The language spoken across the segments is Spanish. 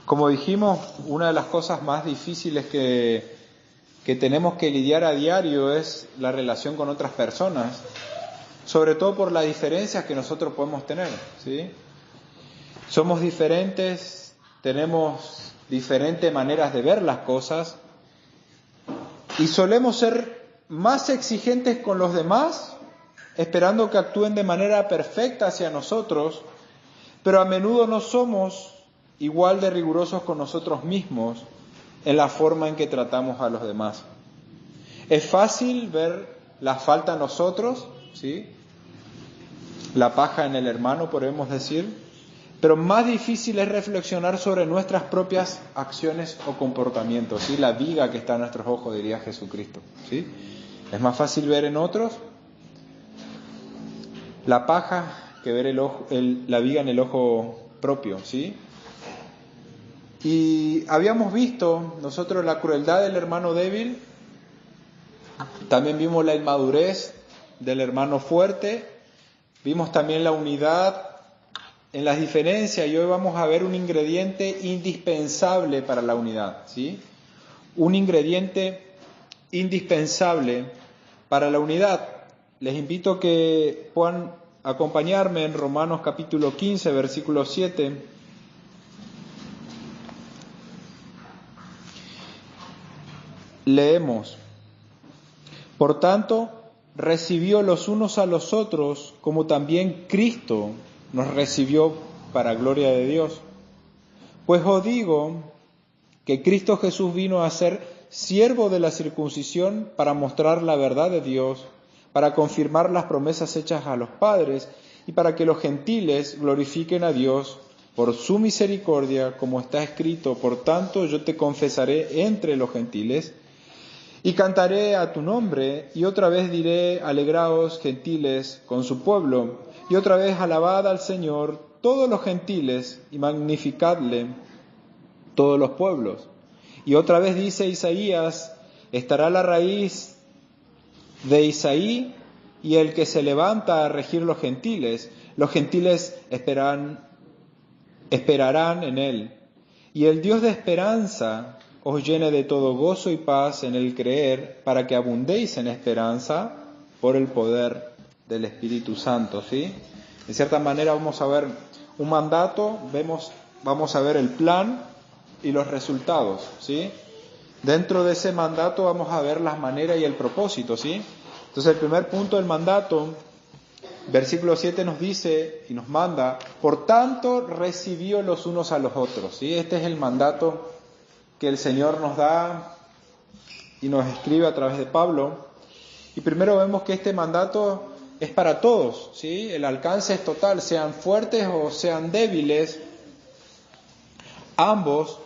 Como dijimos, una de las cosas más difíciles que tenemos que lidiar a diario es la relación con otras personas, sobre todo por las diferencias que nosotros podemos tener, ¿sí? Somos diferentes, tenemos diferentes maneras de ver las cosas y solemos ser más exigentes con los demás, esperando que actúen de manera perfecta hacia nosotros, pero a menudo no somos igual de rigurosos con nosotros mismos en la forma en que tratamos a los demás. Es fácil ver la falta en nosotros, ¿sí? La paja en el hermano, podemos decir, pero más difícil es reflexionar sobre nuestras propias acciones o comportamientos, ¿sí? La viga que está en nuestros ojos, diría Jesucristo, ¿sí? Es más fácil ver en otros la paja que ver la viga en el ojo propio, ¿sí? Y habíamos visto nosotros la crueldad del hermano débil, también vimos la inmadurez del hermano fuerte, vimos también la unidad en las diferencias, y hoy vamos a ver un ingrediente indispensable para la unidad, ¿sí? Un ingrediente indispensable para la unidad. Les invito a que puedan acompañarme en Romanos capítulo 15, versículo 7. Leemos: Por tanto, recibió los unos a los otros, como también Cristo nos recibió para gloria de Dios. Pues os digo que Cristo Jesús vino a ser siervo de la circuncisión para mostrar la verdad de Dios, para confirmar las promesas hechas a los padres y para que los gentiles glorifiquen a Dios por su misericordia, como está escrito: por tanto yo te confesaré entre los gentiles y cantaré a tu nombre, y otra vez diré: alegraos, gentiles, con su pueblo, y otra vez alabad al Señor todos los gentiles, y magnificadle todos los pueblos. Y otra vez dice Isaías: estará la raíz de Isaí y el que se levanta a regir los gentiles esperarán en él. Y el Dios de esperanza os llene de todo gozo y paz en el creer, para que abundéis en esperanza por el poder del Espíritu Santo, ¿sí? De cierta manera vamos a ver un mandato, vamos a ver el plan y los resultados, ¿sí? Dentro de ese mandato vamos a ver las maneras y el propósito, ¿sí? Entonces el primer punto del mandato, versículo 7 nos dice y nos manda: por tanto recibió los unos a los otros, ¿sí? Este es el mandato que el Señor nos da y nos escribe a través de Pablo. Y primero vemos que este mandato es para todos, ¿sí? El alcance es total, sean fuertes o sean débiles, ambos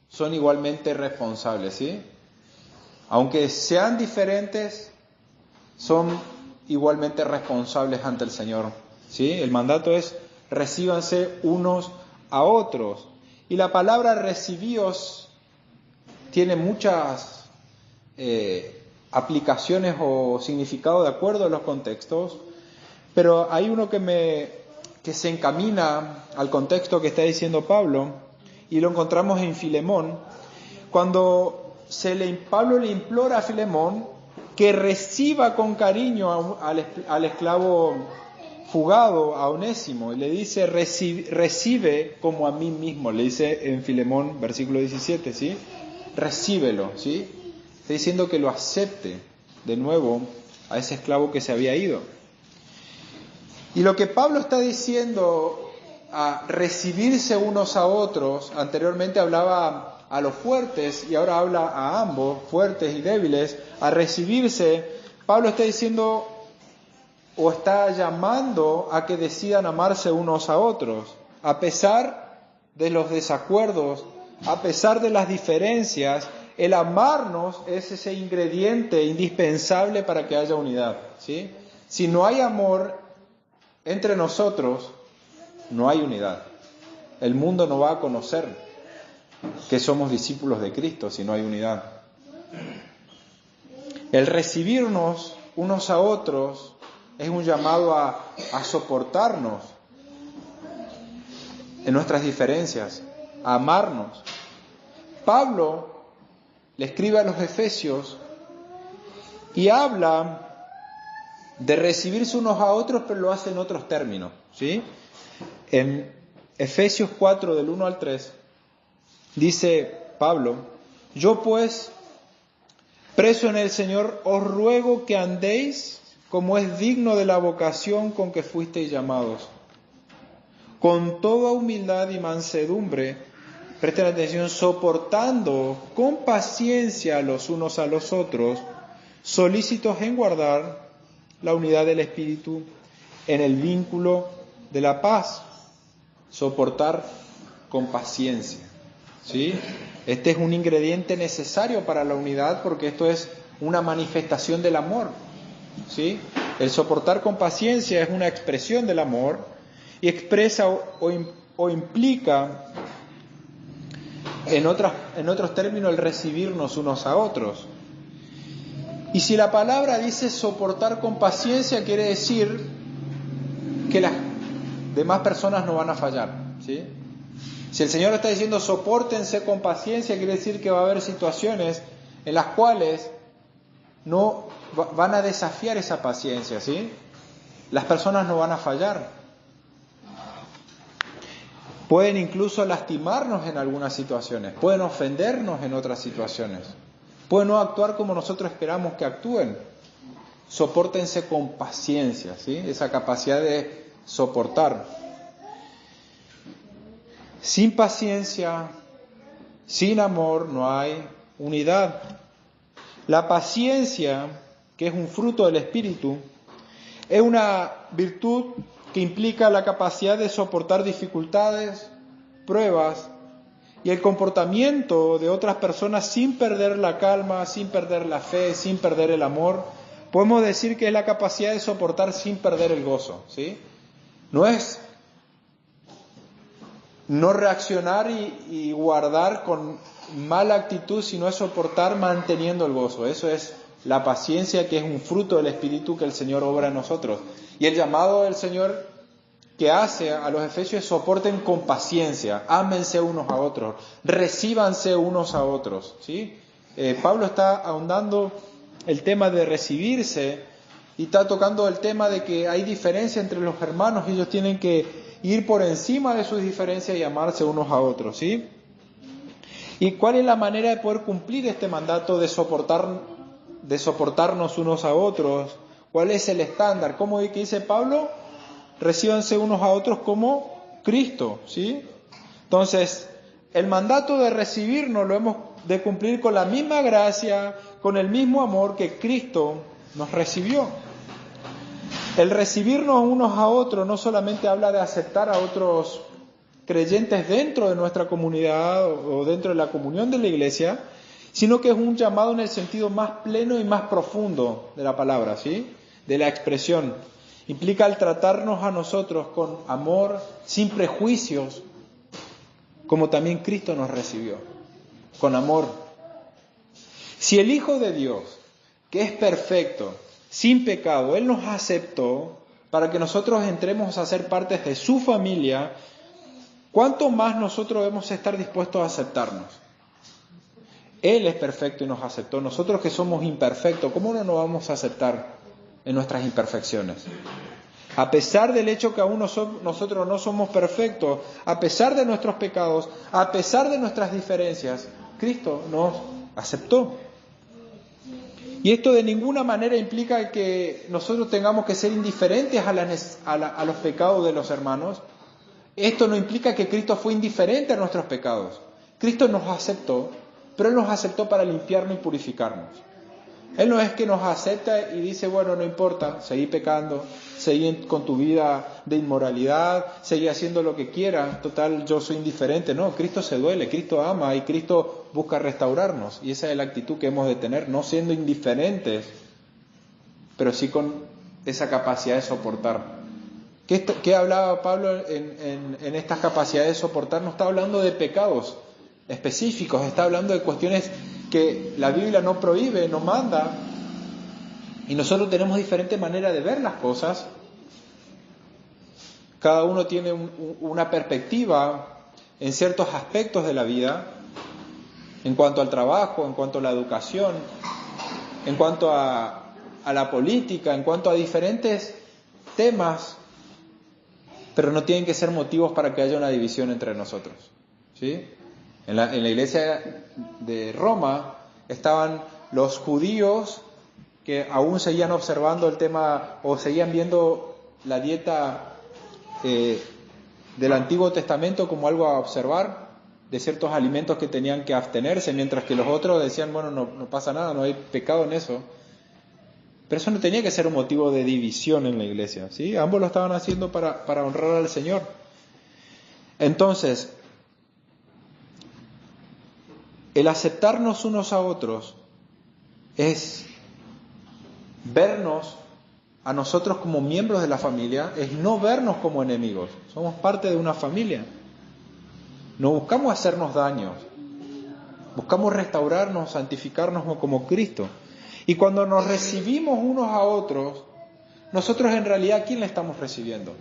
son igualmente responsables, ¿sí? Aunque sean diferentes, son igualmente responsables ante el Señor, ¿sí? El mandato es: recíbanse unos a otros. Y la palabra recibíos tiene muchas aplicaciones o significado de acuerdo a los contextos, pero hay uno que se encamina al contexto que está diciendo Pablo, y lo encontramos en Filemón, cuando Pablo le implora a Filemón que reciba con cariño al esclavo fugado, a Onésimo, y le dice: recibe como a mí mismo, le dice en Filemón, versículo 17, ¿sí? Recíbelo, ¿sí? Está diciendo que lo acepte de nuevo a ese esclavo que se había ido. Y lo que Pablo está diciendo, a recibirse unos a otros, anteriormente hablaba a los fuertes y ahora habla a ambos, fuertes y débiles, a recibirse. Pablo está diciendo o está llamando a que decidan amarse unos a otros, a pesar de los desacuerdos, a pesar de las diferencias. El amarnos es ese ingrediente indispensable para que haya unidad, ¿sí? Si no hay amor entre nosotros, no hay unidad. El mundo no va a conocer que somos discípulos de Cristo si no hay unidad. El recibirnos unos a otros es un llamado a soportarnos en nuestras diferencias, a amarnos. Pablo le escribe a los Efesios y habla de recibirse unos a otros, pero lo hace en otros términos, ¿sí? En Efesios 4, del 1 al 3, dice Pablo: yo pues, preso en el Señor, os ruego que andéis como es digno de la vocación con que fuisteis llamados, con toda humildad y mansedumbre, presten atención, soportando con paciencia los unos a los otros, solícitos en guardar la unidad del Espíritu en el vínculo de la paz. Soportar con paciencia, ¿sí? Este es un ingrediente necesario para la unidad, porque esto es una manifestación del amor, ¿sí? El soportar con paciencia es una expresión del amor y expresa o implica, en otros términos, el recibirnos unos a otros. Y si la palabra dice soportar con paciencia, quiere decir que las demás personas no van a fallar, ¿sí? Si el Señor está diciendo sopórtense con paciencia, quiere decir que va a haber situaciones en las cuales no van a desafiar esa paciencia, ¿sí? Las personas no van a fallar. Pueden incluso lastimarnos en algunas situaciones, pueden ofendernos en otras situaciones, pueden no actuar como nosotros esperamos que actúen. Sopórtense con paciencia, ¿sí? Esa capacidad de soportar. Sin paciencia, sin amor, no hay unidad. La paciencia, que es un fruto del Espíritu, es una virtud que implica la capacidad de soportar dificultades, pruebas y el comportamiento de otras personas sin perder la calma, sin perder la fe, sin perder el amor. Podemos decir que es la capacidad de soportar sin perder el gozo, ¿sí? No es no reaccionar y guardar con mala actitud, sino es soportar manteniendo el gozo. Eso es la paciencia, que es un fruto del Espíritu que el Señor obra en nosotros. Y el llamado del Señor que hace a los efesios es: soporten con paciencia, ámense unos a otros, recíbanse unos a otros, ¿sí? Pablo está ahondando el tema de recibirse y está tocando el tema de que hay diferencia entre los hermanos y ellos tienen que ir por encima de sus diferencias y amarse unos a otros, ¿sí? ¿Y cuál es la manera de poder cumplir este mandato de soportarnos unos a otros? ¿Cuál es el estándar? ¿Cómo dice Pablo? Recíbanse unos a otros como Cristo, ¿sí? Entonces, el mandato de recibirnos lo hemos de cumplir con la misma gracia, con el mismo amor que Cristo nos recibió. El recibirnos unos a otros no solamente habla de aceptar a otros creyentes dentro de nuestra comunidad o dentro de la comunión de la iglesia, sino que es un llamado en el sentido más pleno y más profundo de la palabra, ¿sí? De la expresión. Implica el tratarnos a nosotros con amor, sin prejuicios, como también Cristo nos recibió, con amor. Si el Hijo de Dios, que es perfecto, sin pecado, Él nos aceptó para que nosotros entremos a ser parte de su familia, ¿cuánto más nosotros debemos estar dispuestos a aceptarnos? Él es perfecto y nos aceptó. Nosotros que somos imperfectos, ¿cómo no nos vamos a aceptar en nuestras imperfecciones? A pesar del hecho que aún nosotros no somos perfectos, a pesar de nuestros pecados, a pesar de nuestras diferencias, Cristo nos aceptó. Y esto de ninguna manera implica que nosotros tengamos que ser indiferentes a los pecados de los hermanos. Esto no implica que Cristo fue indiferente a nuestros pecados. Cristo nos aceptó, pero Él nos aceptó para limpiarnos y purificarnos. Él no es que nos acepta y dice, bueno, no importa, seguí pecando, seguí con tu vida de inmoralidad, seguí haciendo lo que quieras, total, yo soy indiferente. No, Cristo se duele, Cristo ama y Cristo busca restaurarnos. Y esa es la actitud que hemos de tener, no siendo indiferentes, pero sí con esa capacidad de soportar. ¿Qué hablaba Pablo en estas capacidades de soportar? No está hablando de pecados específicos, está hablando de cuestiones que la Biblia no prohíbe, no manda, y nosotros tenemos diferentes maneras de ver las cosas. Cada uno tiene una perspectiva en ciertos aspectos de la vida, en cuanto al trabajo, en cuanto a la educación, en cuanto a la política, en cuanto a diferentes temas, pero no tienen que ser motivos para que haya una división entre nosotros, ¿sí? En la iglesia de Roma estaban los judíos que aún seguían observando el tema o seguían viendo la dieta del Antiguo Testamento como algo a observar, de ciertos alimentos que tenían que abstenerse, mientras que los otros decían, bueno, no pasa nada, no hay pecado en eso. Pero eso no tenía que ser un motivo de división en la iglesia, ¿sí? Ambos lo estaban haciendo para honrar al Señor. Entonces, el aceptarnos unos a otros es vernos a nosotros como miembros de la familia, es no vernos como enemigos. Somos parte de una familia. No buscamos hacernos daños, buscamos restaurarnos, santificarnos como Cristo. Y cuando nos recibimos unos a otros, nosotros en realidad, ¿a quién le estamos recibiendo?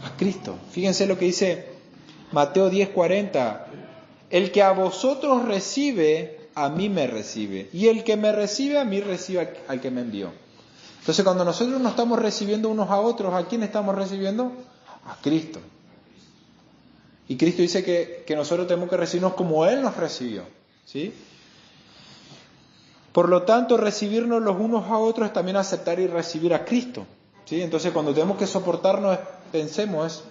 A Cristo. Fíjense lo que dice Mateo 10:40. El que a vosotros recibe, a mí me recibe. Y el que me recibe, a mí recibe al que me envió. Entonces, cuando nosotros nos estamos recibiendo unos a otros, ¿a quién estamos recibiendo? A Cristo. Y Cristo dice que nosotros tenemos que recibirnos como Él nos recibió, ¿sí? Por lo tanto, recibirnos los unos a otros es también aceptar y recibir a Cristo, ¿sí? Entonces, cuando tenemos que soportarnos, pensemos,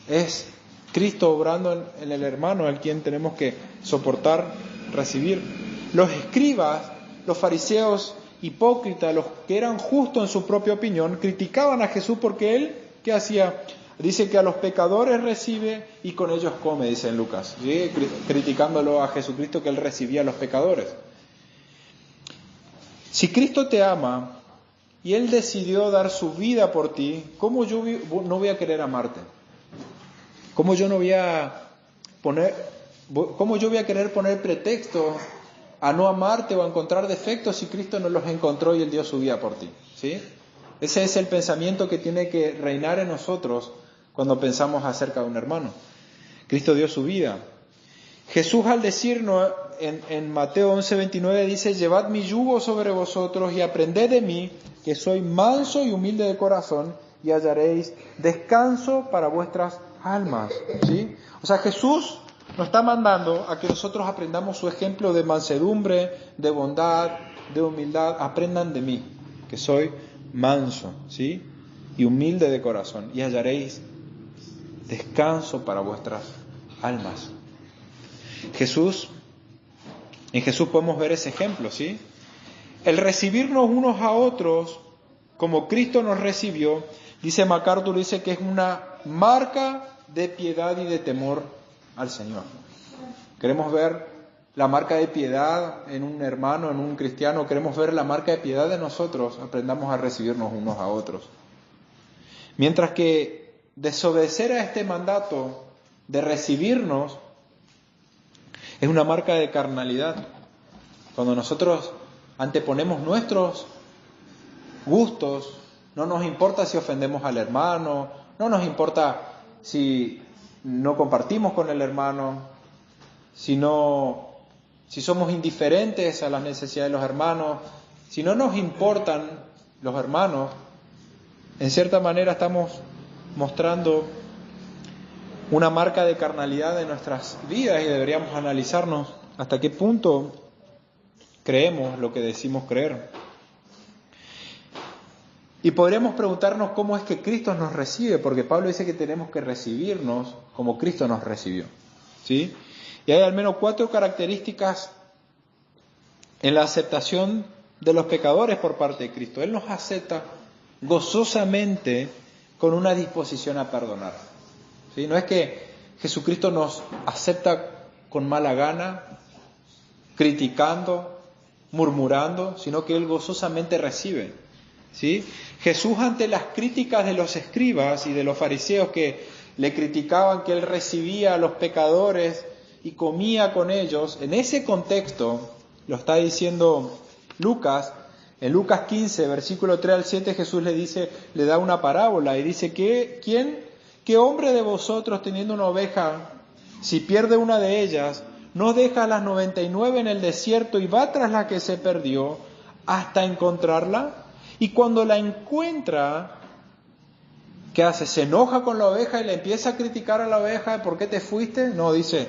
es Cristo obrando en el hermano, al quien tenemos que soportar, recibir. Los escribas, los fariseos hipócritas, los que eran justos en su propia opinión, criticaban a Jesús porque Él, ¿qué hacía? Dice que a los pecadores recibe y con ellos come, dice en Lucas, ¿sí? Criticándolo a Jesucristo, que Él recibía a los pecadores. Si Cristo te ama y Él decidió dar su vida por ti, ¿cómo yo no voy a querer amarte? ¿Cómo yo voy a querer poner pretexto a no amarte o a encontrar defectos si Cristo no los encontró y Él dio su vida por ti? ¿Sí? Ese es el pensamiento que tiene que reinar en nosotros cuando pensamos acerca de un hermano. Cristo dio su vida. Jesús, al decirnos en Mateo 11:29, dice: llevad mi yugo sobre vosotros y aprended de mí, que soy manso y humilde de corazón, y hallaréis descanso para vuestras almas. ¿Sí? O sea, Jesús nos está mandando a que nosotros aprendamos su ejemplo de mansedumbre, de bondad, de humildad. Aprendan de mí, que soy manso, ¿sí? Y humilde de corazón, y hallaréis descanso para vuestras almas. En Jesús podemos ver ese ejemplo, ¿sí? El recibirnos unos a otros como Cristo nos recibió, dice MacArthur, dice que es una marca de piedad y de temor al Señor. Queremos ver la marca de piedad en un hermano, en un cristiano, queremos ver la marca de piedad de nosotros, aprendamos a recibirnos unos a otros. Mientras que desobedecer a este mandato de recibirnos es una marca de carnalidad. Cuando nosotros anteponemos nuestros gustos, no nos importa si ofendemos al hermano, no nos importa si no compartimos con el hermano, si somos indiferentes a las necesidades de los hermanos, si no nos importan los hermanos, en cierta manera estamos mostrando una marca de carnalidad de nuestras vidas y deberíamos analizarnos hasta qué punto creemos lo que decimos creer. Y podríamos preguntarnos cómo es que Cristo nos recibe, porque Pablo dice que tenemos que recibirnos como Cristo nos recibió, ¿sí? Y hay al menos 4 características en la aceptación de los pecadores por parte de Cristo. Él nos acepta gozosamente con una disposición a perdonar, ¿sí? No es que Jesucristo nos acepta con mala gana, criticando, murmurando, sino que Él gozosamente recibe, ¿sí? Jesús, ante las críticas de los escribas y de los fariseos que le criticaban que Él recibía a los pecadores y comía con ellos, en ese contexto, lo está diciendo Lucas, en Lucas 15, versículo 3 al 7, Jesús le da una parábola y dice: ¿Qué hombre de vosotros, teniendo una oveja Si pierde una de ellas, no deja las 99 en el desierto y va tras la que se perdió hasta encontrarla. Y cuando la encuentra, ¿qué hace? ¿Se enoja con la oveja y le empieza a criticar a la oveja? ¿Por qué te fuiste? No, dice,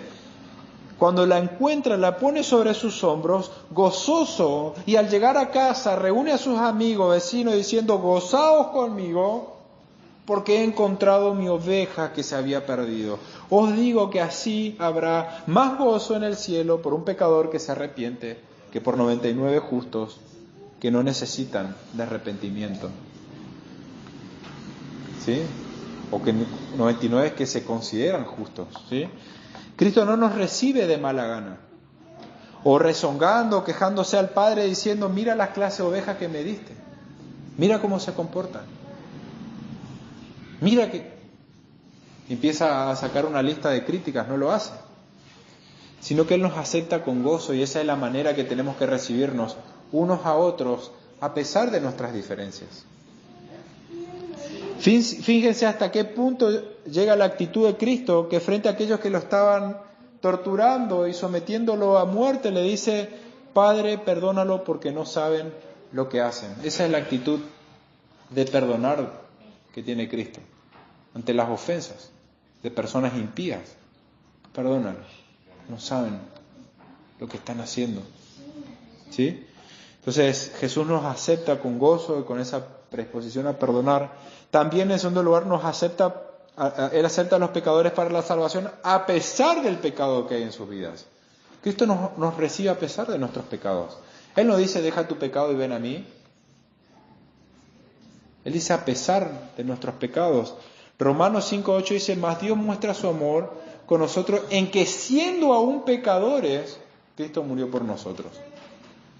cuando la encuentra, la pone sobre sus hombros, gozoso, y al llegar a casa reúne a sus amigos, vecinos, diciendo, gozaos conmigo, porque he encontrado mi oveja que se había perdido. Os digo que así habrá más gozo en el cielo por un pecador que se arrepiente que por 99 justos que no necesitan de arrepentimiento. ¿Sí? O que 99 que se consideran justos. ¿Sí? Cristo no nos recibe de mala gana. O rezongando, quejándose al Padre diciendo, mira la clase de oveja que me diste. Mira cómo se comporta. Mira que empieza a sacar una lista de críticas, no lo hace, sino que Él nos acepta con gozo y esa es la manera que tenemos que recibirnos unos a otros a pesar de nuestras diferencias. Fíjense hasta qué punto llega la actitud de Cristo, que frente a aquellos que lo estaban torturando y sometiéndolo a muerte, le dice, Padre, perdónalo porque no saben lo que hacen. Esa es la actitud de perdonar que tiene Cristo ante las ofensas de personas impías. Perdónalos, no saben lo que están haciendo. ¿Sí? Entonces Jesús nos acepta con gozo y con esa predisposición a perdonar. También en segundo lugar Él acepta a los pecadores para la salvación a pesar del pecado que hay en sus vidas. Cristo nos recibe a pesar de nuestros pecados. Él no dice deja tu pecado y ven a mí. Él dice a pesar de nuestros pecados. Romanos 5:8 dice, mas Dios muestra su amor con nosotros en que siendo aún pecadores, Cristo murió por nosotros.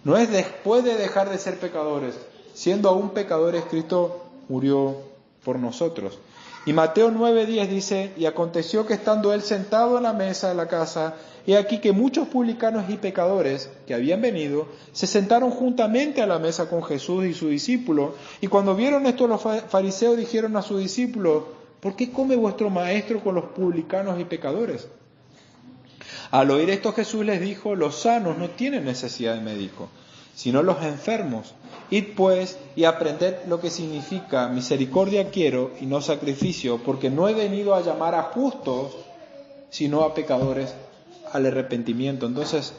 No es después de dejar de ser pecadores, siendo aún pecadores, Cristo murió por nosotros. Y Mateo 9:10 dice, y aconteció que estando Él sentado en la mesa de la casa, he aquí que muchos publicanos y pecadores que habían venido, se sentaron juntamente a la mesa con Jesús y sus discípulos. Y cuando vieron esto los fariseos dijeron a sus discípulos, ¿por qué come vuestro maestro con los publicanos y pecadores? Al oír esto Jesús les dijo, los sanos no tienen necesidad de médico, sino los enfermos. Id pues y aprended lo que significa misericordia quiero y no sacrificio, porque no he venido a llamar a justos, sino a pecadores al arrepentimiento. Entonces,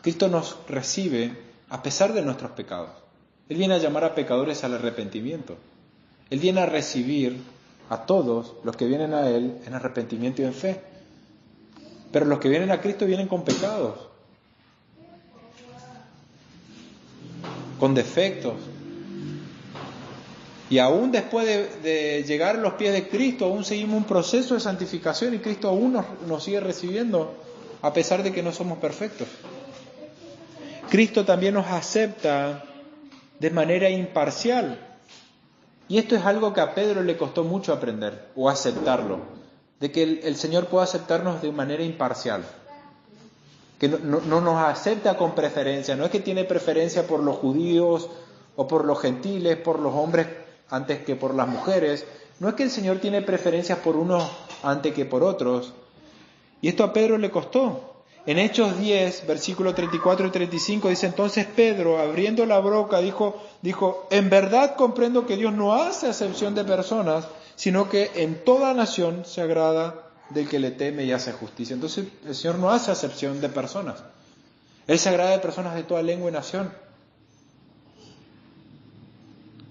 Cristo nos recibe a pesar de nuestros pecados. Él viene a llamar a pecadores al arrepentimiento. Él viene a recibir a todos los que vienen a Él en arrepentimiento y en fe. Pero los que vienen a Cristo vienen con pecados, con defectos. Y aún después de llegar a los pies de Cristo, aún seguimos un proceso de santificación y Cristo aún nos sigue recibiendo a pesar de que no somos perfectos. Cristo también nos acepta de manera imparcial. Y esto es algo que a Pedro le costó mucho aprender o aceptarlo. De que el Señor pueda aceptarnos de manera imparcial. Que no nos acepta con preferencia. No es que tiene preferencia por los judíos o por los gentiles, por los hombres antes que por las mujeres. No es que el Señor tiene preferencias por unos antes que por otros. Y esto a Pedro le costó. En Hechos 10, versículos 34 y 35, dice, entonces Pedro, abriendo la boca, dijo, en verdad comprendo que Dios no hace acepción de personas, sino que en toda nación se agrada del que le teme y hace justicia. Entonces el Señor no hace acepción de personas. Él se agrada de personas de toda lengua y nación.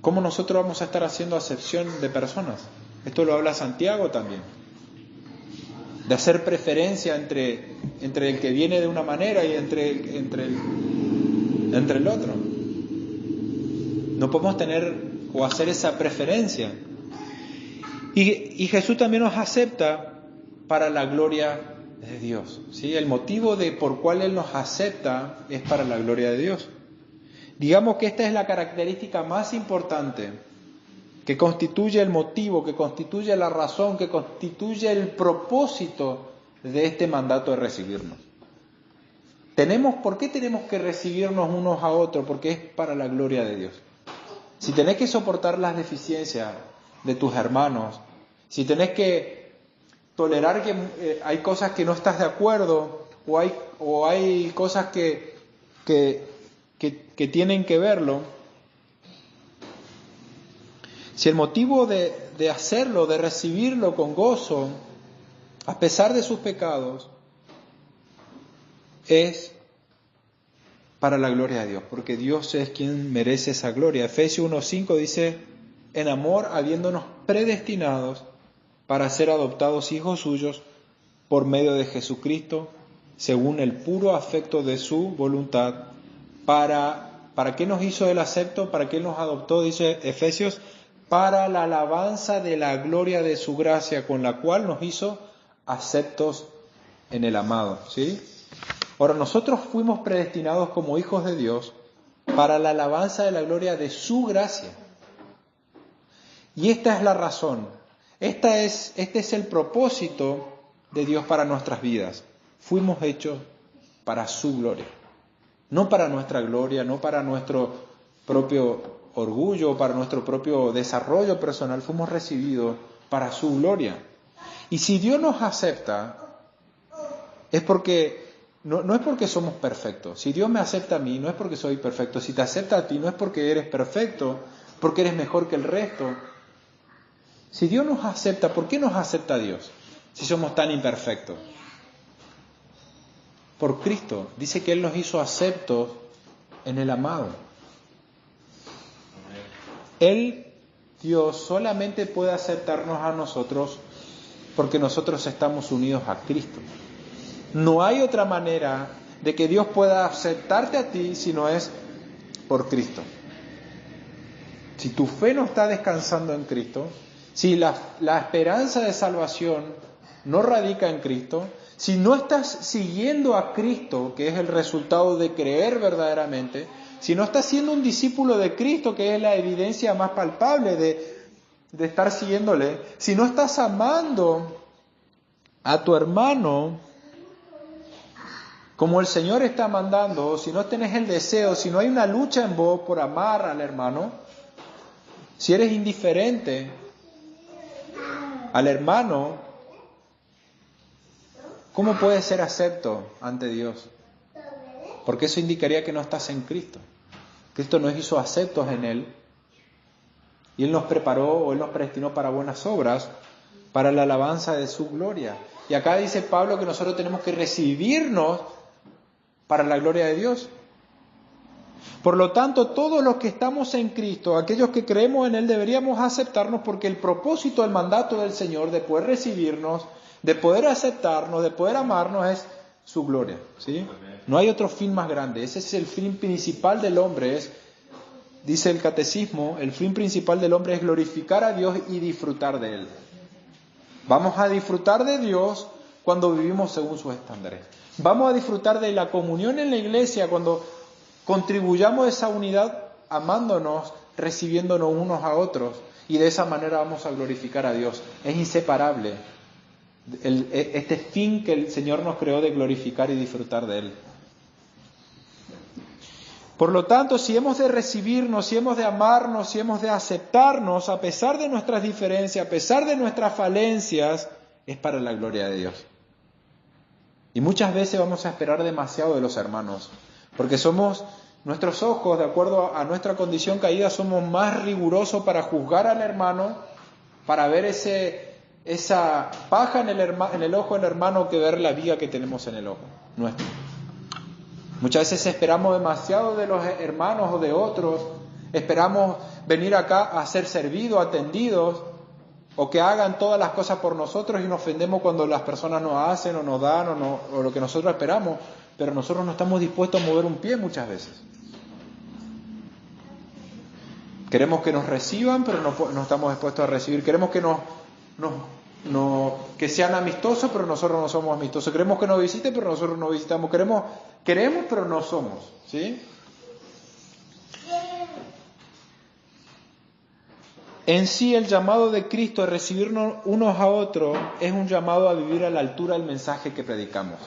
¿Cómo nosotros vamos a estar haciendo acepción de personas? Esto lo habla Santiago también. De hacer preferencia entre el que viene de una manera y entre el otro. No podemos tener o hacer esa preferencia. Y Jesús también nos acepta para la gloria de Dios. ¿Sí? El motivo por cual Él nos acepta es para la gloria de Dios. Digamos que esta es la característica más importante que constituye el motivo, que constituye la razón, que constituye el propósito de este mandato de recibirnos. ¿Por qué tenemos que recibirnos unos a otros? Porque es para la gloria de Dios. Si tenés que soportar las deficiencias de tus hermanos, si tenés que tolerar que hay cosas que no estás de acuerdo, o hay cosas que tienen que verlo. Si el motivo de hacerlo, de recibirlo con gozo, a pesar de sus pecados, es para la gloria de Dios, porque Dios es quien merece esa gloria. Efesios 1:5 dice, en amor habiéndonos predestinados para ser adoptados hijos suyos por medio de Jesucristo, según el puro afecto de su voluntad. ¿Para qué nos hizo el acepto? ¿Para qué nos adoptó? Dice Efesios, para la alabanza de la gloria de su gracia, con la cual nos hizo aceptos en el amado. ¿Sí? Ahora, nosotros fuimos predestinados como hijos de Dios para la alabanza de la gloria de su gracia. Y esta es la razón. Este es el propósito de Dios para nuestras vidas. Fuimos hechos para su gloria. No para nuestra gloria, no para nuestro propio orgullo, para nuestro propio desarrollo personal. Fuimos recibidos para su gloria. Y si Dios nos acepta, es porque no es porque somos perfectos. Si Dios me acepta a mí, no es porque soy perfecto. Si te acepta a ti, no es porque eres perfecto, porque eres mejor que el resto. Si Dios nos acepta, ¿por qué nos acepta Dios si somos tan imperfectos? Por Cristo. Dice que Él nos hizo aceptos en el amado. Él, Dios, solamente puede aceptarnos a nosotros porque nosotros estamos unidos a Cristo. No hay otra manera de que Dios pueda aceptarte a ti si no es por Cristo. Si tu fe no está descansando en Cristo, si la esperanza de salvación no radica en Cristo, si no estás siguiendo a Cristo, que es el resultado de creer verdaderamente, si no estás siendo un discípulo de Cristo, que es la evidencia más palpable de estar siguiéndole, si no estás amando a tu hermano como el Señor está mandando, si no tenés el deseo, si no hay una lucha en vos por amar al hermano, si eres indiferente al hermano, ¿cómo puedes ser acepto ante Dios? Porque eso indicaría que no estás en Cristo. Cristo nos hizo aceptos en Él y Él nos preparó o Él nos predestinó para buenas obras, para la alabanza de su gloria. Y acá dice Pablo que nosotros tenemos que recibirnos para la gloria de Dios. Por lo tanto, todos los que estamos en Cristo, aquellos que creemos en Él, deberíamos aceptarnos porque el propósito, el mandato del Señor de poder recibirnos, de poder aceptarnos, de poder amarnos es su gloria. ¿Sí? No hay otro fin más grande. Ese es el fin principal del hombre. Dice el catecismo, el fin principal del hombre es glorificar a Dios y disfrutar de Él. Vamos a disfrutar de Dios cuando vivimos según sus estándares. Vamos a disfrutar de la comunión en la iglesia cuando contribuyamos a esa unidad amándonos, recibiéndonos unos a otros. Y de esa manera vamos a glorificar a Dios. Es inseparable este fin que el Señor nos creó de glorificar y disfrutar de Él. Por lo tanto, si hemos de recibirnos, si hemos de amarnos, si hemos de aceptarnos, a pesar de nuestras diferencias, a pesar de nuestras falencias, es para la gloria de Dios. Y muchas veces vamos a esperar demasiado de los hermanos, porque nuestros ojos, de acuerdo a nuestra condición caída, somos más rigurosos para juzgar al hermano, para ver esa paja en el ojo del hermano que ver la viga que tenemos en el ojo nuestro. Muchas veces esperamos demasiado de los hermanos o de otros, esperamos venir acá a ser servidos, atendidos, o que hagan todas las cosas por nosotros y nos ofendemos cuando las personas nos hacen o nos dan o lo que nosotros esperamos, pero nosotros no estamos dispuestos a mover un pie muchas veces. Queremos que nos reciban, pero no estamos dispuestos a recibir. Queremos que que sean amistosos, pero nosotros no somos amistosos. Queremos que nos visiten, pero nosotros no visitamos. Queremos, pero no somos. ¿Sí? En sí, el llamado de Cristo a recibirnos unos a otros es un llamado a vivir a la altura del mensaje que predicamos.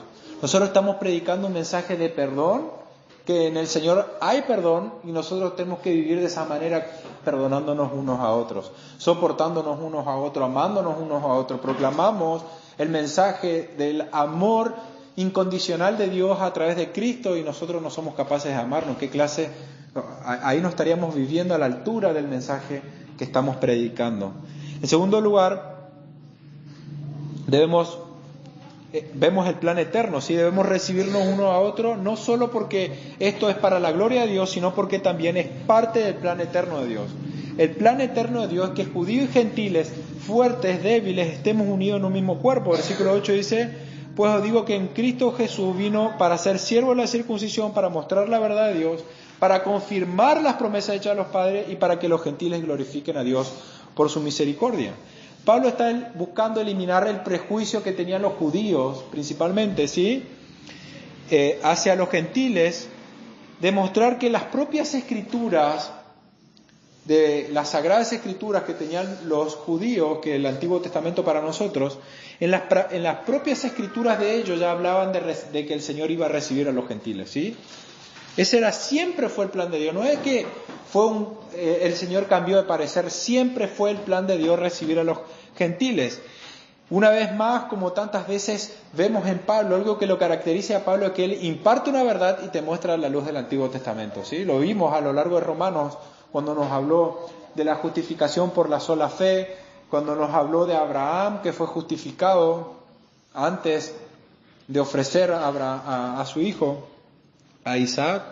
Nosotros estamos predicando un mensaje de perdón, que en el Señor hay perdón y nosotros tenemos que vivir de esa manera, perdonándonos unos a otros, soportándonos unos a otros, amándonos unos a otros. Proclamamos el mensaje del amor incondicional de Dios a través de Cristo y nosotros no somos capaces de amarnos. ¿Qué clase? Ahí no estaríamos viviendo a la altura del mensaje que estamos predicando. En segundo lugar, vemos el plan eterno, ¿sí? Debemos recibirnos uno a otro, no solo porque esto es para la gloria de Dios, sino porque también es parte del plan eterno de Dios. El plan eterno de Dios es que judíos y gentiles, fuertes, débiles, estemos unidos en un mismo cuerpo. Versículo 8 dice: pues os digo que en Cristo Jesús vino para ser siervo de la circuncisión, para mostrar la verdad de Dios, para confirmar las promesas hechas a los padres y para que los gentiles glorifiquen a Dios por su misericordia. Pablo está buscando eliminar el prejuicio que tenían los judíos, principalmente, ¿sí? Hacia los gentiles, demostrar que las propias escrituras, de las sagradas escrituras que tenían los judíos, que el Antiguo Testamento para nosotros, en las propias escrituras de ellos ya hablaban de que el Señor iba a recibir a los gentiles, ¿sí? Ese siempre fue el plan de Dios. No es que el Señor cambió de parecer, siempre fue el plan de Dios recibir a los gentiles. Una vez más, como tantas veces vemos en Pablo, algo que lo caracteriza a Pablo es que él imparte una verdad y te muestra la luz del Antiguo Testamento, ¿sí? Lo vimos a lo largo de Romanos cuando nos habló de la justificación por la sola fe, cuando nos habló de Abraham que fue justificado antes de ofrecer a su hijo, a Isaac.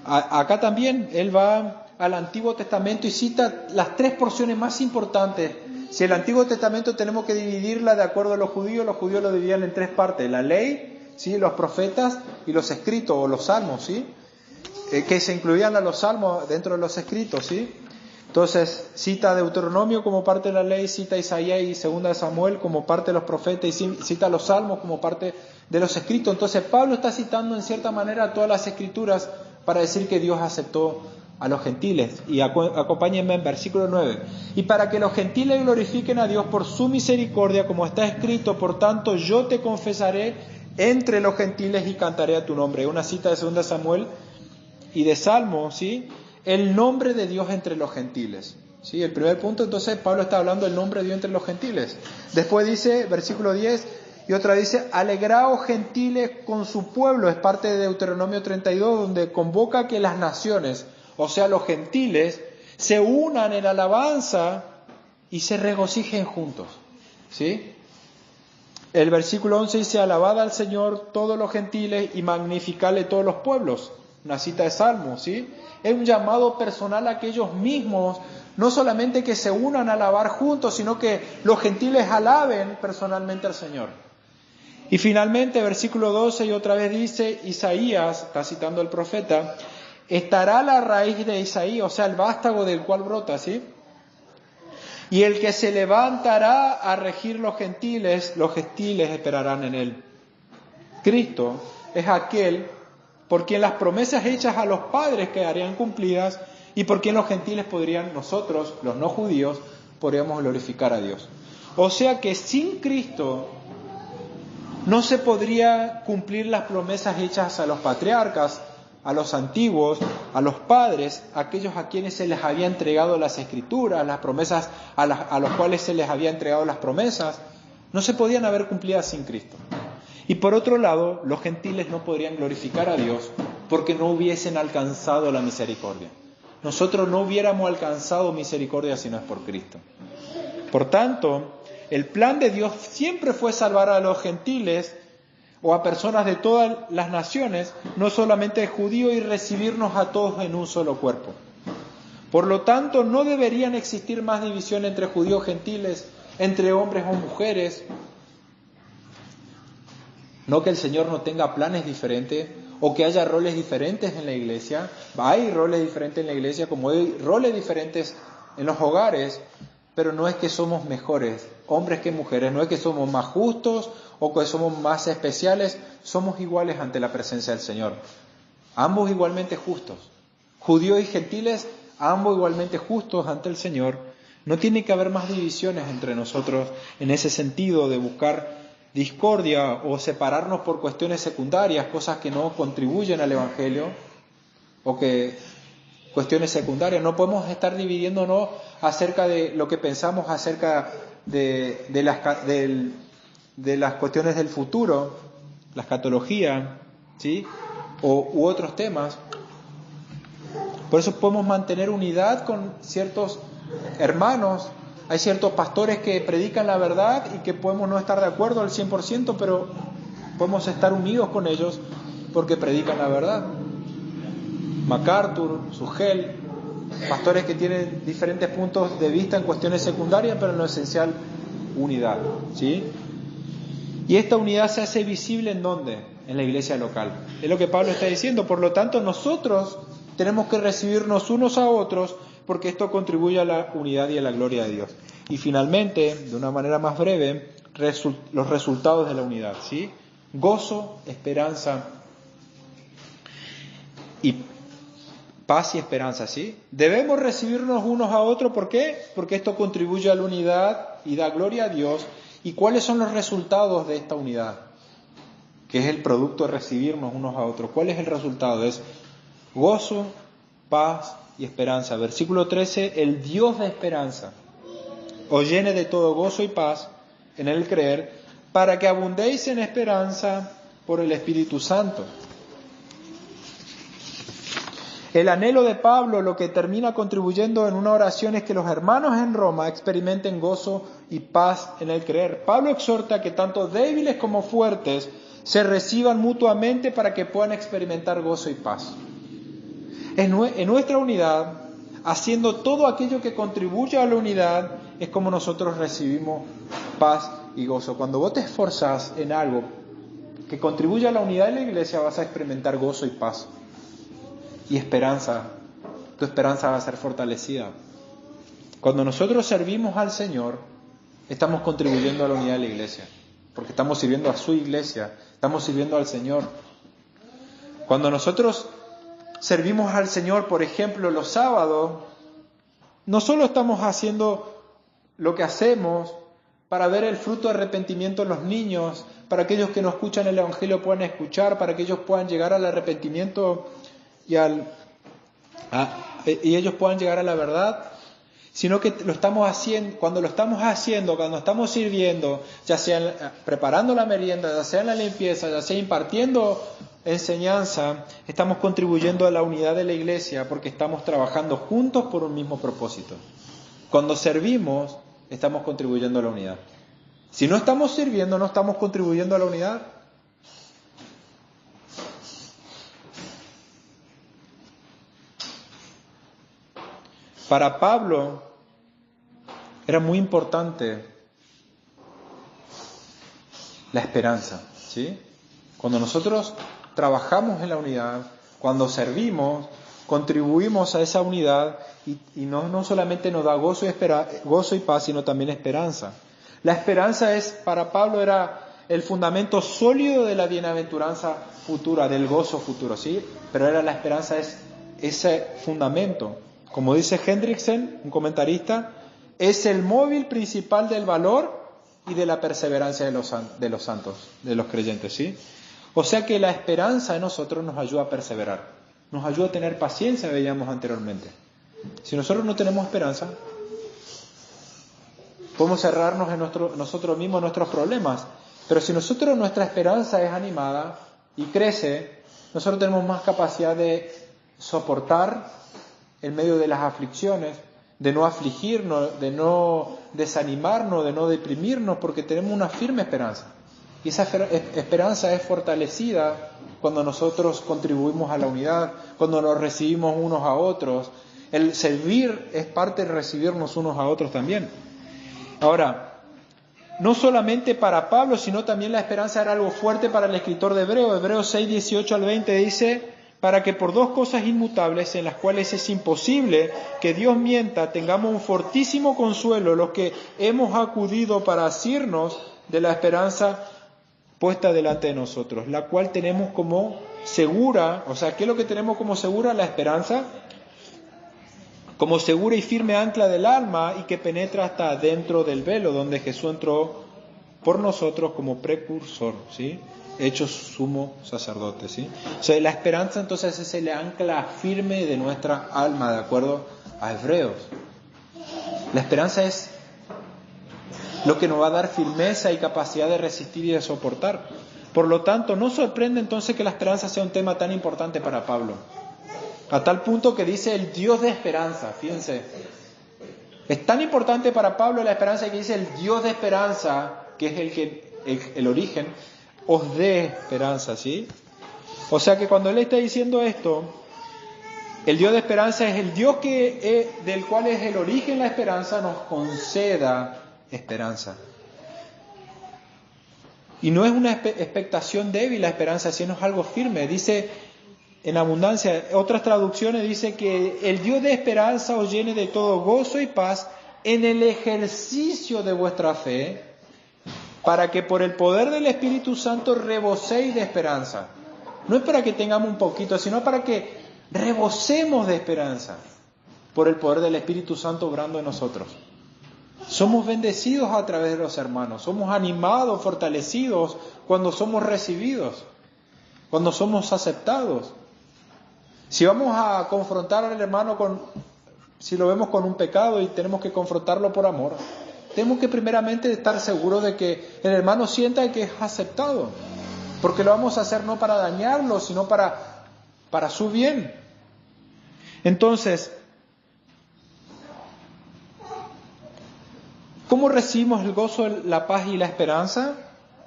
Acá también él va al Antiguo Testamento y cita las tres porciones más importantes. Si el Antiguo Testamento tenemos que dividirla de acuerdo a los judíos lo dividían en tres partes: la ley, ¿sí?, los profetas y los escritos o los salmos, ¿sí?, que se incluían a los salmos dentro de los escritos, ¿sí? Entonces cita Deuteronomio como parte de la ley, cita Isaías y Segunda de Samuel como parte de los profetas y cita los salmos como parte de los escritos. Entonces Pablo está citando en cierta manera todas las escrituras para decir que Dios aceptó a los gentiles. Y acompáñenme en versículo 9. Y para que los gentiles glorifiquen a Dios por su misericordia, como está escrito: por tanto yo te confesaré entre los gentiles y cantaré a tu nombre. Una cita de 2 Samuel y de Salmo, ¿sí? El nombre de Dios entre los gentiles, ¿sí? El primer punto, entonces Pablo está hablando del nombre de Dios entre los gentiles. Después dice, versículo 10, y otra dice: alegraos gentiles con su pueblo. Es parte de Deuteronomio 32, donde convoca a que las naciones, o sea los gentiles, se unan en alabanza y se regocijen juntos, ¿sí? El versículo 11 dice: alabad al Señor todos los gentiles y magnificadle todos los pueblos. Una cita de Salmo, ¿sí? Es un llamado personal a que ellos mismos, no solamente que se unan a alabar juntos, sino que los gentiles alaben personalmente al Señor. Y finalmente, versículo 12, y otra vez dice Isaías, está citando al profeta: estará la raíz de Isaí, o sea, el vástago del cual brota, ¿sí? Y el que se levantará a regir los gentiles esperarán en él. Cristo es aquel por quien las promesas hechas a los padres quedarían cumplidas y por quien los gentiles nosotros, los no judíos, podríamos glorificar a Dios. O sea que sin Cristo no se podría cumplir las promesas hechas a los patriarcas, a los antiguos, a los padres, aquellos a quienes se les había entregado las escrituras, las promesas a los cuales se les había entregado las promesas, no se podían haber cumplidas sin Cristo. Y por otro lado, los gentiles no podrían glorificar a Dios porque no hubiesen alcanzado la misericordia. Nosotros no hubiéramos alcanzado misericordia si no es por Cristo. Por tanto, el plan de Dios siempre fue salvar a los gentiles o a personas de todas las naciones, no solamente de judíos, y recibirnos a todos en un solo cuerpo. Por lo tanto, no deberían existir más división entre judíos y gentiles, entre hombres o mujeres. No que el Señor no tenga planes diferentes o que haya roles diferentes en la iglesia. Hay roles diferentes en la iglesia como hay roles diferentes en los hogares, pero no es que somos mejores hombres que mujeres, no es que somos más justos o que somos más especiales, somos iguales ante la presencia del Señor. Ambos igualmente justos. Judíos y gentiles, ambos igualmente justos ante el Señor. No tiene que haber más divisiones entre nosotros en ese sentido de buscar discordia o separarnos por cuestiones secundarias, cosas que no contribuyen al Evangelio, o que cuestiones secundarias. No podemos estar dividiéndonos acerca de lo que pensamos acerca de de las cuestiones del futuro, la escatología, ¿sí? U otros temas. Por eso podemos mantener unidad con ciertos hermanos. Hay ciertos pastores que predican la verdad y que podemos no estar de acuerdo al 100%, pero podemos estar unidos con ellos porque predican la verdad. MacArthur, Sugel, pastores que tienen diferentes puntos de vista en cuestiones secundarias, pero en lo esencial, unidad, ¿sí? Y esta unidad se hace visible ¿en dónde? En la iglesia local. Es lo que Pablo está diciendo. Por lo tanto, nosotros tenemos que recibirnos unos a otros porque esto contribuye a la unidad y a la gloria de Dios. Y finalmente, de una manera más breve, los resultados de la unidad, ¿sí? Gozo, esperanza y paz y esperanza, ¿sí? Debemos recibirnos unos a otros, ¿por qué? Porque esto contribuye a la unidad y da gloria a Dios. ¿Y cuáles son los resultados de esta unidad? Que es el producto de recibirnos unos a otros. ¿Cuál es el resultado? Es gozo, paz y esperanza. Versículo 13, el Dios de esperanza os llene de todo gozo y paz en el creer, para que abundéis en esperanza por el Espíritu Santo. El anhelo de Pablo, lo que termina contribuyendo en una oración, es que los hermanos en Roma experimenten gozo y paz en el creer. Pablo exhorta que tanto débiles como fuertes se reciban mutuamente para que puedan experimentar gozo y paz. En nuestra unidad, haciendo todo aquello que contribuye a la unidad, es como nosotros recibimos paz y gozo. Cuando vos te esforzás en algo que contribuye a la unidad de la iglesia, vas a experimentar gozo y paz. Y esperanza, tu esperanza va a ser fortalecida. Cuando nosotros servimos al Señor, estamos contribuyendo a la unidad de la iglesia, porque estamos sirviendo a su iglesia, estamos sirviendo al Señor. Cuando nosotros servimos al Señor, por ejemplo, los sábados, no solo estamos haciendo lo que hacemos para ver el fruto de arrepentimiento en los niños, para aquellos que no escuchan el Evangelio puedan escuchar, para que ellos puedan llegar al arrepentimiento y ellos puedan llegar a la verdad, sino que lo estamos haciendo, cuando estamos sirviendo, ya sea preparando la merienda, ya sea en la limpieza, ya sea impartiendo enseñanza, estamos contribuyendo a la unidad de la iglesia porque estamos trabajando juntos por un mismo propósito. Cuando servimos, estamos contribuyendo a la unidad. Si no estamos sirviendo, no estamos contribuyendo a la unidad. Para Pablo era muy importante la esperanza, ¿sí? Cuando nosotros trabajamos en la unidad, cuando servimos, contribuimos a esa unidad y no solamente nos da gozo y paz, sino también esperanza. La esperanza para Pablo era el fundamento sólido de la bienaventuranza futura, del gozo futuro, ¿sí? Pero la esperanza es ese fundamento. Como dice Hendrickson, un comentarista, es el móvil principal del valor y de la perseverancia de los santos, de los creyentes, ¿sí? O sea que la esperanza en nosotros nos ayuda a perseverar, nos ayuda a tener paciencia, veíamos anteriormente. Si nosotros no tenemos esperanza, podemos cerrarnos en nosotros mismos nuestros problemas, pero si nuestra esperanza es animada y crece, nosotros tenemos más capacidad de soportar en medio de las aflicciones, de no afligirnos, de no desanimarnos, de no deprimirnos, porque tenemos una firme esperanza. Y esa esperanza es fortalecida cuando nosotros contribuimos a la unidad, cuando nos recibimos unos a otros. El servir es parte de recibirnos unos a otros también. Ahora, no solamente para Pablo, sino también la esperanza era algo fuerte para el escritor de Hebreos. Hebreos 6, 18 al 20 dice: para que por dos cosas inmutables en las cuales es imposible que Dios mienta, tengamos un fortísimo consuelo los que hemos acudido para asirnos de la esperanza puesta delante de nosotros, la cual tenemos como segura. O sea, ¿qué es lo que tenemos como segura? La esperanza, como segura y firme ancla del alma y que penetra hasta dentro del velo, donde Jesús entró por nosotros como precursor, ¿sí? Hecho sumo sacerdote, ¿sí? O sea, la esperanza entonces es el ancla firme de nuestra alma, de acuerdo a Hebreos. La esperanza es lo que nos va a dar firmeza y capacidad de resistir y de soportar. Por lo tanto, no sorprende entonces que la esperanza sea un tema tan importante para Pablo. A tal punto que dice el Dios de esperanza, fíjense. Es tan importante para Pablo la esperanza que dice el Dios de esperanza, que es el origen, os dé esperanza, ¿sí? O sea que cuando él está diciendo esto, el Dios de esperanza es el Dios del cual es el origen la esperanza, nos conceda esperanza. Y no es una expectación débil la esperanza, sino es algo firme. Dice en abundancia, otras traducciones dice que el Dios de esperanza os llene de todo gozo y paz en el ejercicio de vuestra fe, para que por el poder del Espíritu Santo reboséis de esperanza. No es para que tengamos un poquito, sino para que rebosemos de esperanza por el poder del Espíritu Santo obrando en nosotros. Somos bendecidos a través de los hermanos, somos animados, fortalecidos cuando somos recibidos, cuando somos aceptados. Si vamos a confrontar al hermano si lo vemos con un pecado y tenemos que confrontarlo por amor, tenemos que primeramente estar seguros de que el hermano sienta que es aceptado, porque lo vamos a hacer no para dañarlo, sino para su bien. Entonces, ¿cómo recibimos el gozo, la paz y la esperanza?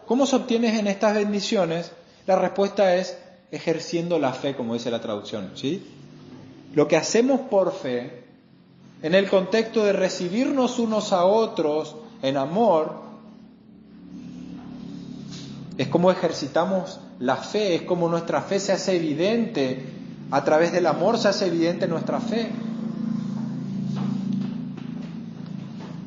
¿Cómo se obtienen en estas bendiciones? La respuesta es ejerciendo la fe, como dice la traducción, ¿sí? Lo que hacemos por fe, en el contexto de recibirnos unos a otros en amor, es como ejercitamos la fe, es como nuestra fe se hace evidente, a través del amor se hace evidente nuestra fe.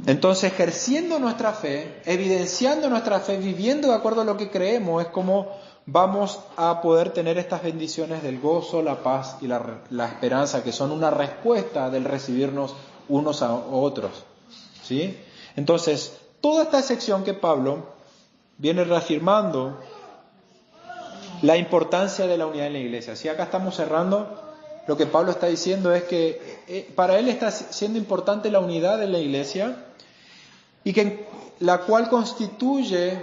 Entonces, ejerciendo nuestra fe, evidenciando nuestra fe, viviendo de acuerdo a lo que creemos, es como vamos a poder tener estas bendiciones del gozo, la paz y la esperanza, que son una respuesta del recibirnos unos a otros, ¿sí? Entonces, toda esta sección que Pablo viene reafirmando la importancia de la unidad en la iglesia. Si acá estamos cerrando, lo que Pablo está diciendo es que para él está siendo importante la unidad en la iglesia, y que la cual constituye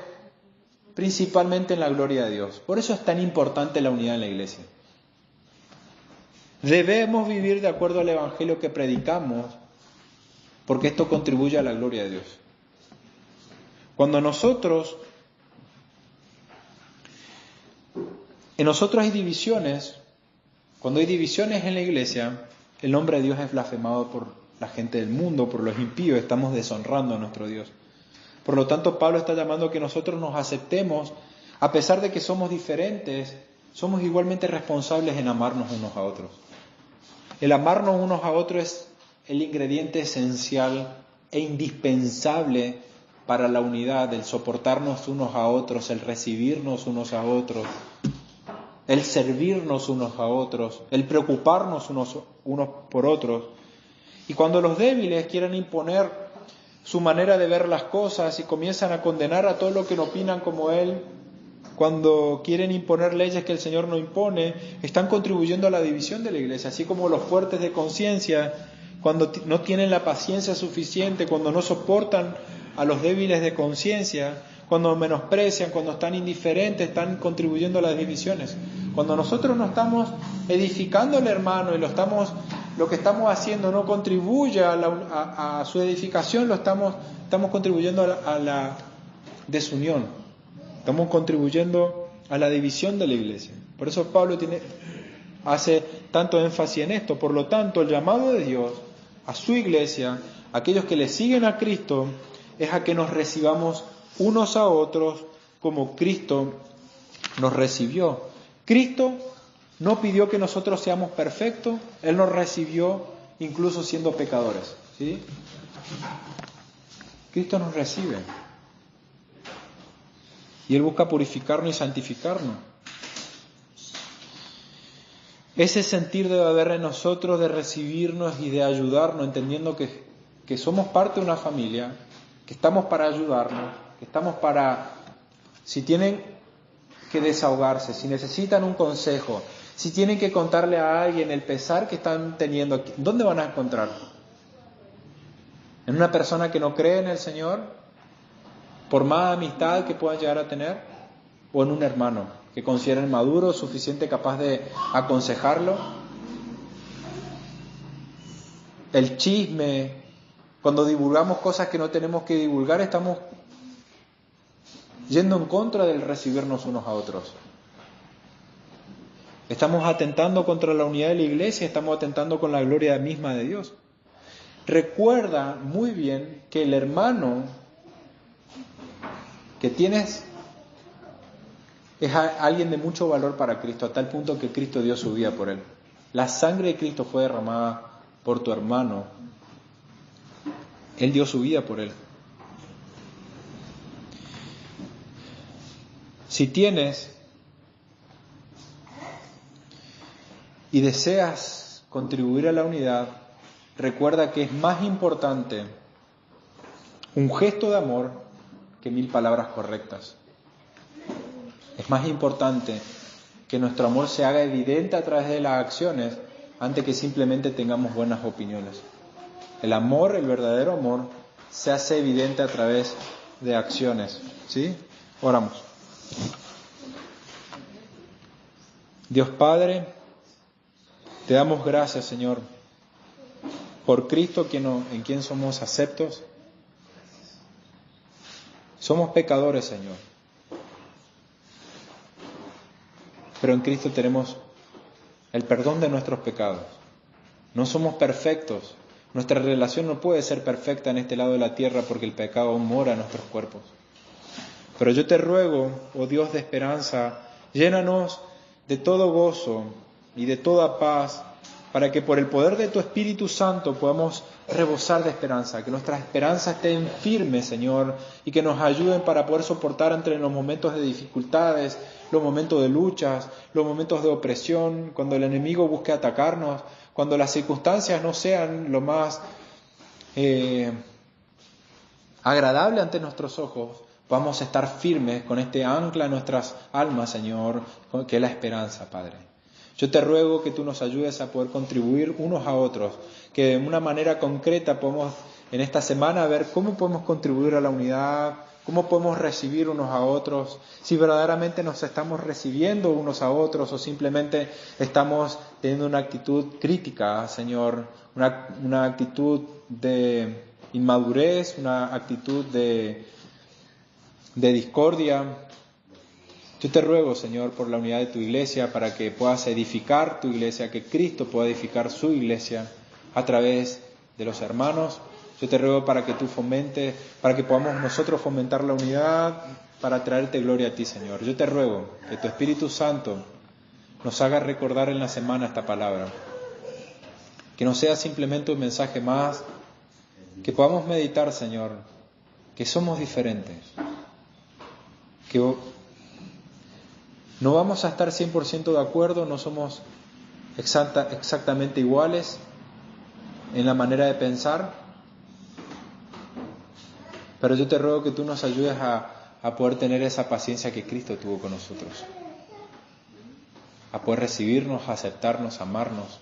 principalmente en la gloria de Dios. Por eso es tan importante la unidad en la iglesia. Debemos vivir de acuerdo al evangelio que predicamos, porque esto contribuye a la gloria de Dios. Cuando en nosotros hay divisiones, cuando hay divisiones en la iglesia, el nombre de Dios es blasfemado por la gente del mundo, por los impíos, estamos deshonrando a nuestro Dios. Por lo tanto, Pablo está llamando a que nosotros nos aceptemos, a pesar de que somos diferentes, somos igualmente responsables en amarnos unos a otros. El amarnos unos a otros es el ingrediente esencial e indispensable para la unidad, el soportarnos unos a otros, el recibirnos unos a otros, el servirnos unos a otros, el preocuparnos unos por otros. Y cuando los débiles quieren imponer su manera de ver las cosas y comienzan a condenar a todos los que no opinan como él, cuando quieren imponer leyes que el Señor no impone, están contribuyendo a la división de la iglesia, así como los fuertes de conciencia, cuando no tienen la paciencia suficiente, cuando no soportan a los débiles de conciencia, cuando menosprecian, cuando están indiferentes, están contribuyendo a las divisiones. Cuando nosotros no estamos edificando al hermano y lo que estamos haciendo no contribuye a su edificación, estamos contribuyendo a la desunión, estamos contribuyendo a la división de la iglesia. Por eso Pablo hace tanto énfasis en esto. Por lo tanto, el llamado de Dios a su iglesia, a aquellos que le siguen a Cristo, es a que nos recibamos unos a otros como Cristo nos recibió. Cristo no pidió que nosotros seamos perfectos, Él nos recibió incluso siendo pecadores, ¿sí? Cristo nos recibe y Él busca purificarnos y santificarnos. Ese sentir debe haber en nosotros de recibirnos y de ayudarnos, entendiendo que somos parte de una familia, que estamos para ayudarnos, que estamos para, si tienen que desahogarse, si necesitan un consejo, si tienen que contarle a alguien el pesar que están teniendo, ¿dónde van a encontrar? ¿En una persona que no cree en el Señor? por más amistad que puedan llegar a tener, o en un hermano que consideren maduro, suficiente, capaz de aconsejarlo. El chisme, cuando divulgamos cosas que no tenemos que divulgar, estamos yendo en contra del recibirnos unos a otros. Estamos atentando contra la unidad de la iglesia, estamos atentando con la gloria misma de Dios. Recuerda muy bien que el hermano que tienes es alguien de mucho valor para Cristo, a tal punto que Cristo dio su vida por él. La sangre de Cristo fue derramada por tu hermano. Él dio su vida por él. Si tienes y deseas contribuir a la unidad, recuerda que es más importante un gesto de amor que 1000 palabras correctas. Es más importante que nuestro amor se haga evidente a través de las acciones antes que simplemente tengamos buenas opiniones. El amor, el verdadero amor, se hace evidente a través de acciones. ¿Sí? Oramos. Dios Padre, te damos gracias, Señor, por Cristo en quien somos aceptos. Somos pecadores, Señor, pero en Cristo tenemos el perdón de nuestros pecados. No somos perfectos. Nuestra relación no puede ser perfecta en este lado de la tierra porque el pecado aún mora en nuestros cuerpos. Pero yo te ruego, oh Dios de esperanza, llénanos de todo gozo y de toda paz, para que por el poder de tu Espíritu Santo podamos rebosar de esperanza, que nuestras esperanzas estén firmes, Señor, y que nos ayuden para poder soportar entre los momentos de dificultades, los momentos de luchas, los momentos de opresión, cuando el enemigo busque atacarnos, cuando las circunstancias no sean lo más agradable ante nuestros ojos. Vamos a estar firmes con este ancla en nuestras almas, Señor, que es la esperanza, Padre. Yo te ruego que tú nos ayudes a poder contribuir unos a otros, que de una manera concreta podamos en esta semana ver cómo podemos contribuir a la unidad, cómo podemos recibir unos a otros, si verdaderamente nos estamos recibiendo unos a otros o simplemente estamos teniendo una actitud crítica, Señor, una actitud de inmadurez, una actitud de discordia. Yo te ruego, Señor, por la unidad de tu iglesia, para que puedas edificar tu iglesia, que Cristo pueda edificar su iglesia a través de los hermanos. Yo te ruego para que tú fomentes, para que podamos nosotros fomentar la unidad, para traerte gloria a ti, Señor. Yo te ruego que tu Espíritu Santo nos haga recordar en la semana esta palabra. Que no sea simplemente un mensaje más, que podamos meditar, Señor, que somos diferentes, que no vamos a estar 100% de acuerdo, no somos exactamente iguales en la manera de pensar, pero yo te ruego que tú nos ayudes a poder tener esa paciencia que Cristo tuvo con nosotros, a poder recibirnos, aceptarnos, amarnos.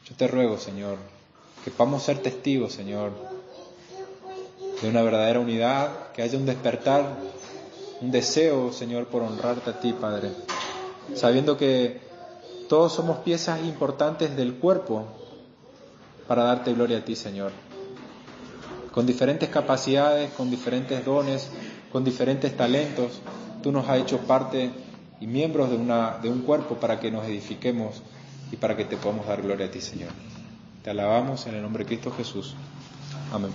Yo te ruego, Señor, que podamos ser testigos, Señor, de una verdadera unidad, que haya un despertar, un deseo, Señor, por honrarte a ti, Padre, sabiendo que todos somos piezas importantes del cuerpo para darte gloria a ti, Señor, con diferentes capacidades, con diferentes dones, con diferentes talentos. Tú nos has hecho parte y miembros de un cuerpo para que nos edifiquemos y para que te podamos dar gloria a ti, Señor. Te alabamos en el nombre de Cristo Jesús. Amén.